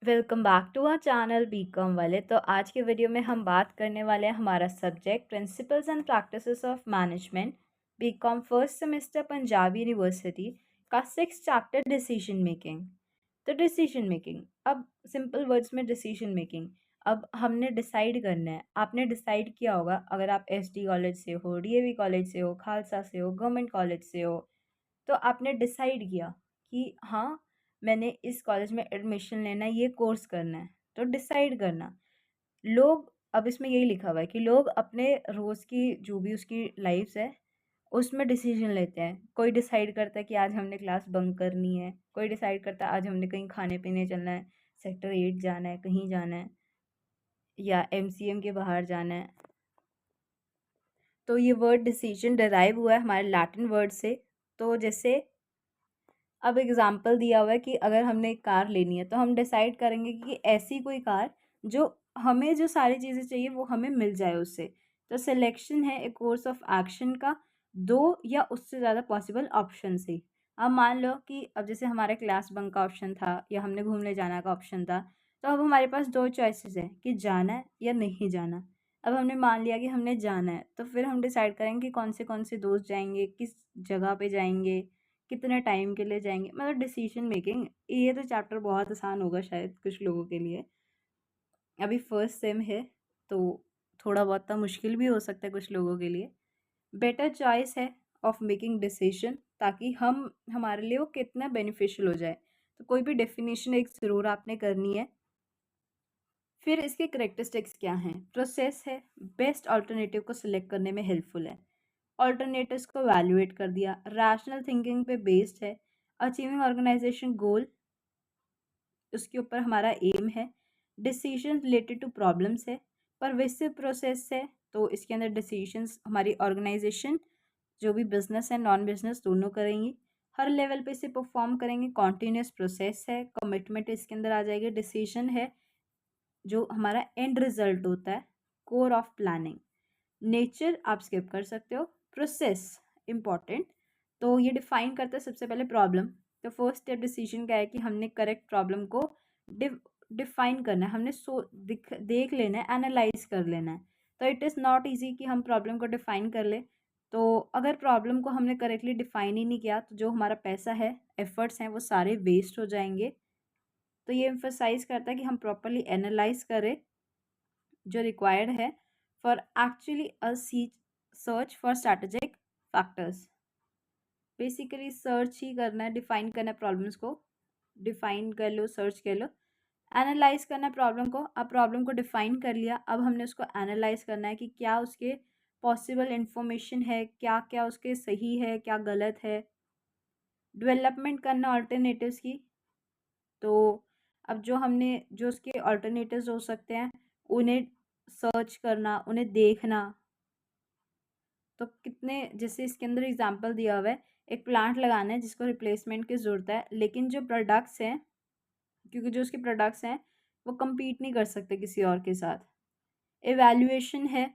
Welcome back to our channel BCom वाले। तो आज के वीडियो में हम बात करने वाले हैं हमारा subject principles and practices of management BCom first semester Punjab university का 6th चैप्टर डिसीजन मेकिंग। तो डिसीजन मेकिंग, अब सिंपल वर्ड्स में डिसीजन मेकिंग, अब हमने डिसाइड करना है। आपने डिसाइड किया होगा, अगर आप एसडी कॉलेज से हो, डीएवी कॉलेज से हो, खालसा से हो, गवर्नमेंट कॉलेज से हो, तो आपने डिसाइड किया कि हाँ, मैंने इस कॉलेज में एडमिशन लेना है, ये कोर्स करना है। तो डिसाइड करना, लोग, अब इसमें यही लिखा हुआ है कि लोग अपने रोज़ की जो भी उसकी लाइफ्स है उसमें डिसीजन लेते हैं। कोई डिसाइड करता है कि आज हमने क्लास बंक करनी है, कोई डिसाइड करता है आज हमने कहीं खाने पीने चलना है, सेक्टर 8 जाना है, कहीं जाना है, या एमसीएम के बाहर जाना है। तो ये वर्ड डिसीजन डिराइव हुआ है हमारे लैटिन वर्ड से। तो जैसे अब एग्जाम्पल दिया हुआ है कि अगर हमने एक कार लेनी है तो हम डिसाइड करेंगे कि ऐसी कोई कार जो हमें जो सारी चीज़ें चाहिए वो हमें मिल जाए उससे। तो सिलेक्शन है एक कोर्स ऑफ एक्शन का दो या उससे ज़्यादा पॉसिबल ऑप्शन से। अब मान लो कि अब जैसे हमारे क्लास बंक का ऑप्शन था या हमने घूमने जाना का ऑप्शन था, तो अब हमारे पास दो चॉइसेस है कि जाना है या नहीं जाना। अब हमने मान लिया कि हमने जाना है, तो फिर हम डिसाइड करेंगे कि कौन से दोस्त जाएंगे, किस जगह पे जाएंगे, कितने टाइम के लिए जाएंगे, मतलब डिसीजन मेकिंग। ये तो चैप्टर बहुत आसान होगा शायद कुछ लोगों के लिए, अभी फर्स्ट सेम है तो थोड़ा बहुत तो मुश्किल भी हो सकता है कुछ लोगों के लिए। बेटर चॉइस है ऑफ मेकिंग डिसीजन, ताकि हम हमारे लिए वो कितना बेनिफिशियल हो जाए। तो कोई भी डेफिनेशन एक ज़रूर आपने करनी है। फिर इसके करेक्टरिस्टिक्स क्या हैं? प्रोसेस है, बेस्ट अल्टरनेटिव को सिलेक्ट करने में हेल्पफुल है, ऑल्टरनेटिव्स को वैल्यूएट कर दिया, रैशनल थिंकिंग पे बेस्ड है, अचीविंग ऑर्गेनाइजेशन गोल उसके ऊपर हमारा एम है, डिसीजन रिलेटेड टू प्रॉब्लम्स है, परवेसिव प्रोसेस है, तो इसके अंदर डिसीजंस हमारी ऑर्गेनाइजेशन जो भी बिजनेस है नॉन बिजनेस दोनों करेंगी, हर लेवल पे इसे परफॉर्म करेंगे, कॉन्टीन्यूस प्रोसेस है, कमिटमेंट इसके अंदर आ जाएगी, डिसीजन है जो हमारा एंड रिजल्ट होता है, कोर ऑफ प्लानिंग। नेचर आप स्किप कर सकते हो, प्रोसेस इंपॉर्टेंट। तो ये डिफाइन करता है सबसे पहले प्रॉब्लम। तो फर्स्ट स्टेप डिसीजन क्या है कि हमने करेक्ट प्रॉब्लम को डिफाइन करना है, हमने देख लेना है, एनालाइज कर लेना है। तो इट इज़ नॉट ईजी कि हम प्रॉब्लम को डिफाइन कर ले। तो अगर प्रॉब्लम को हमने करेक्टली डिफाइन ही नहीं किया तो जो हमारा पैसा है, एफर्ट्स हैं, वो सारे वेस्ट हो जाएंगे। तो ये एम्फसाइज करता है कि हम प्रॉपरली एनालाइज करें जो रिक्वायर्ड है for actually a search for strategic factors. Basically search ही करना है, डिफाइन करना है प्रॉब्लम्स को, डिफाइन कर लो, सर्च कर लो, एनालाइज करना है प्रॉब्लम को। अब प्रॉब्लम को डिफाइन कर लिया, अब हमने उसको एनालाइज करना है कि क्या उसके पॉसिबल इंफॉर्मेशन है, क्या क्या उसके सही है, क्या गलत है, डेवलपमेंट करना अल्टरनेटिव्स की। तो अब जो उसके अल्टरनेटिव्स हो सकते हैं उन्हें सर्च करना, उन्हें देखना। तो कितने, जैसे इसके अंदर एग्जांपल दिया हुआ है, एक प्लांट लगाना है जिसको रिप्लेसमेंट की ज़रूरत है, लेकिन जो प्रोडक्ट्स हैं, क्योंकि जो उसके प्रोडक्ट्स हैं वो compete नहीं कर सकते किसी और के साथ। एवैल्यूएशन है,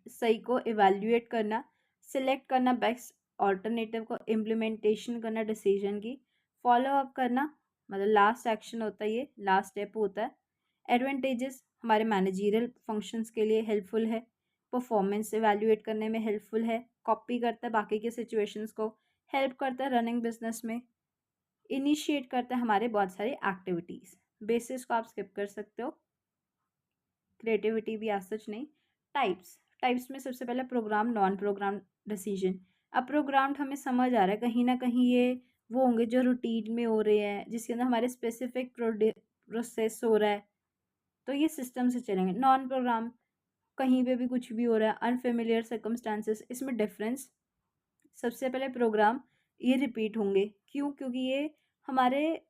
सही को एवैल्यूएट करना, सिलेक्ट करना बेस्ट ऑल्टरनेटिव को, इम्प्लीमेंटेशन करना डिसीजन की, फॉलो अप करना, मतलब लास्ट एक्शन होता है, ये लास्ट स्टेप होता है। एडवांटेजेस हमारे मैनेजरियल फंक्शंस के लिए हेल्पफुल है, परफॉर्मेंस एवैल्यूएट करने में हेल्पफुल है, कॉपी करता है बाकी के सिचुएशंस को, हेल्प करता है रनिंग बिजनेस में, इनिशिएट करता है हमारे बहुत सारी एक्टिविटीज़। बेसिस को आप स्किप कर सकते हो, क्रिएटिविटी भी आज सच नहीं। टाइप्स, टाइप्स में सबसे पहले प्रोग्राम, नॉन प्रोग्राम डिसीजन। अब प्रोग्राम हमें समझ आ रहा है, कहीं ना कहीं ये वो होंगे जो रूटीन में हो रहे हैं, जिसके अंदर हमारे स्पेसिफिक प्रोसेस हो रहा है, तो ये सिस्टम से चलेंगे। नॉन प्रोग्राम, कहीं पे भी कुछ भी हो रहा है, अनफेमिलियर सर्कमस्टांसेस, इसमें डिफरेंस। सबसे पहले प्रोग्राम ये रिपीट होंगे, क्यों? क्योंकि ये हमारे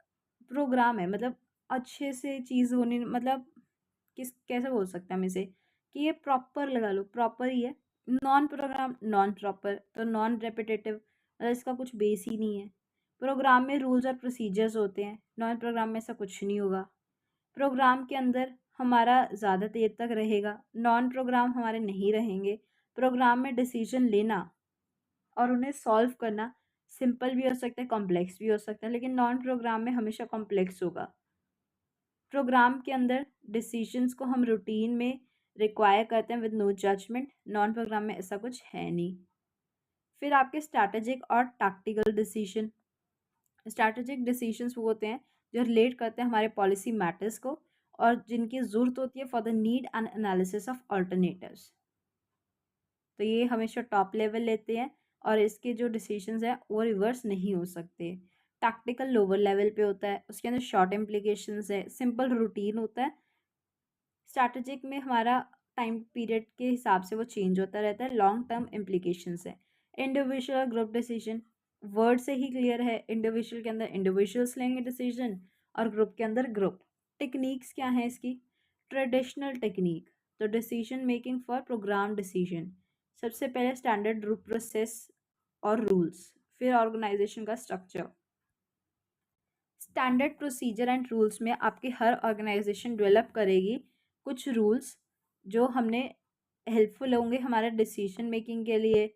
प्रोग्राम है, मतलब अच्छे से चीज़ होने, मतलब कैसे बोल सकते हैं हम इसे कि ये प्रॉपर लगा लो, प्रॉपर ही है। नॉन प्रोग्राम, नॉन प्रॉपर, तो नॉन रेपिटेटिव, मतलब इसका कुछ बेस ही नहीं है। प्रोग्राम में रूल्स और प्रोसीजर्स होते हैं, नॉन प्रोग्राम में ऐसा कुछ नहीं होगा। प्रोग्राम के अंदर हमारा ज़्यादा देर तक रहेगा, नॉन प्रोग्राम हमारे नहीं रहेंगे। प्रोग्राम में डिसीजन लेना और उन्हें सॉल्व करना सिंपल भी हो सकता है, कॉम्प्लेक्स भी हो सकता है, लेकिन नॉन प्रोग्राम में हमेशा कॉम्प्लेक्स होगा। प्रोग्राम के अंदर डिसीजंस को हम रूटीन में रिक्वायर करते हैं with no judgement. Non programme में ऐसा कुछ है नहीं। फिर आपके स्ट्रैटेजिक और टैक्टिकल डिसीजन। स्ट्रैटेजिक डिसीजंस वो होते हैं जो रिलेट करते हैं हमारे पॉलिसी मैटर्स को और जिनकी ज़रूरत होती है for the need and analysis of alternatives. तो ये हमेशा टॉप लेवल लेते हैं और इसके जो डिसीजंस हैं वो रिवर्स नहीं हो सकते। टैक्टिकल लोअर लेवल पे होता है, उसके अंदर शॉर्ट इम्प्लीकेशंस है, सिंपल रूटीन होता है। स्ट्रैटेजिक में हमारा टाइम पीरियड के हिसाब से वो चेंज होता रहता है। लॉन्ग टर्म इम्प्लीकेशंस है। इंडिविजुअल और ग्रुप डिसीजन वर्ड से ही क्लियर है। इंडिविजुअल के अंदर इंडिविजुअल्स लेंगे डिसीजन और ग्रुप के अंदर ग्रुप। टेक्निक्स क्या है इसकी? ट्रेडिशनल टेक्निक तो decision making for programme decision. सबसे पहले स्टैंडर्ड ग्रुप प्रोसेस और रूल्स, फिर ऑर्गेनाइजेशन का structure. Standard procedure and rules में आपकी हर ऑर्गेनाइजेशन डेवलप करेगी कुछ रूल्स जो हमने हेल्पफुल होंगे हमारे डिसीजन मेकिंग के लिए,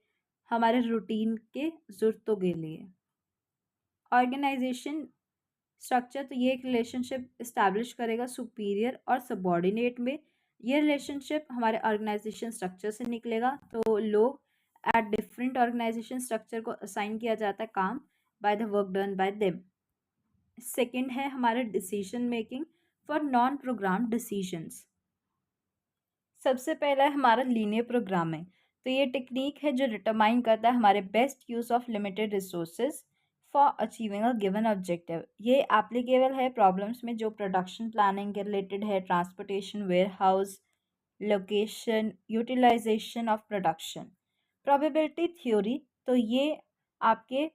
हमारे रूटीन के ज़रूरतों के लिए। ऑर्गेनाइजेशन स्ट्रक्चर तो ये एक रिलेशनशिप इस्टेब्लिश करेगा सुपीरियर और सबॉर्डिनेट में। ये रिलेशनशिप हमारे ऑर्गेनाइजेशन स्ट्रक्चर से निकलेगा। तो लोग एट डिफरेंट ऑर्गेनाइजेशन स्ट्रक्चर को असाइन किया जाता है काम by the work done by them. Second है हमारे decision making for non programme decisions. सबसे पहला है हमारा लीनियर प्रोग्रामिंग। तो ये टेक्निक है जो डिटरमाइन करता है हमारे best use of limited resources for achieving a given objective. ये एप्लीकेबल है प्रॉब्लम्स में जो प्रोडक्शन प्लानिंग के रिलेटेड है, transportation, warehouse, location, utilisation of production. Probability theory तो ये आपके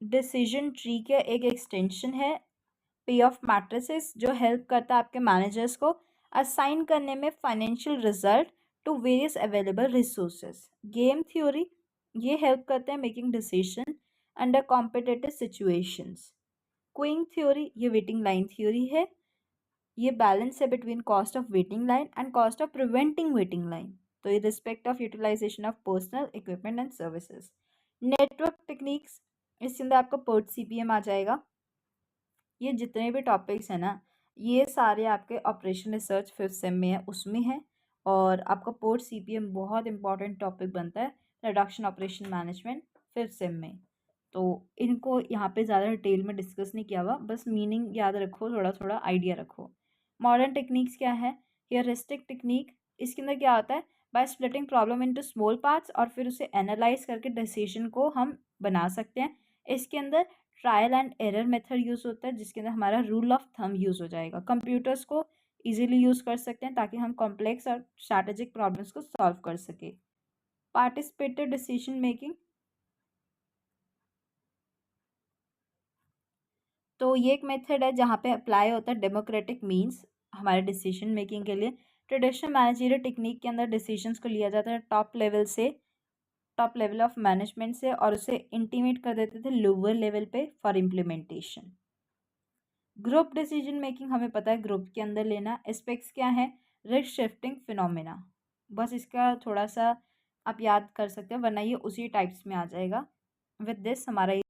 डिसीजन ट्री के एक एक्सटेंशन है। पे ऑफ मैट्रिसेस जो हेल्प करता है आपके मैनेजर्स को असाइन करने में financial result to various available resources. Game theory ये हेल्प करते हैं making decision under competitive situations. Queuing theory ये वेटिंग लाइन थ्योरी है। ये बैलेंस है between cost of waiting line and cost of preventing waiting line. तो ये respect of utilisation of personal equipment and services. Network techniques इसके अंदर आपका PERT CPM आ जाएगा। ये जितने भी टॉपिक्स हैं ना ये सारे आपके ऑपरेशन रिसर्च 5th सेम में है, उसमें है। और आपका PERT CPM बहुत इंपॉर्टेंट टॉपिक बनता है production operation management 5th same में। तो इनको यहाँ पे ज़्यादा डिटेल में डिस्कस नहीं किया हुआ, बस मीनिंग याद रखो, थोड़ा थोड़ा आइडिया रखो। मॉडर्न टेक्निक्स क्या है? ह्यूरिस्टिक टेक्निक इसके अंदर क्या होता है? By splitting problem into small parts और फिर उसे एनालाइज करके डिसीजन को हम बना सकते हैं। इसके अंदर trial and error method use होता है जिसके अंदर हमारा रूल ऑफ थंब यूज़ हो जाएगा। कंप्यूटर्स को इजीली यूज़ कर सकते हैं ताकि हम कॉम्प्लेक्स और स्ट्रैटेजिक प्रॉब्लम्स को सॉल्व कर सके। पार्टिसिपेटिव डिसीजन मेकिंग तो ये एक मेथड है जहाँ पे अप्लाई होता है डेमोक्रेटिक मीन्स हमारे डिसीजन मेकिंग के लिए। ट्रेडिशनल मैनेजरियल टेक्निक के अंदर डिसीजंस को लिया जाता है टॉप लेवल से, टॉप लेवल ऑफ मैनेजमेंट से, और उसे इंटीमेट कर देते थे लोअर लेवल पे for implementation. Group decision making हमें पता है ग्रुप के अंदर लेना। एस्पेक्ट्स क्या है? Risk shifting phenomena. बस इसका थोड़ा सा आप याद कर सकते हैं वरना ये उसी टाइप्स में आ जाएगा। विद दिस हमारा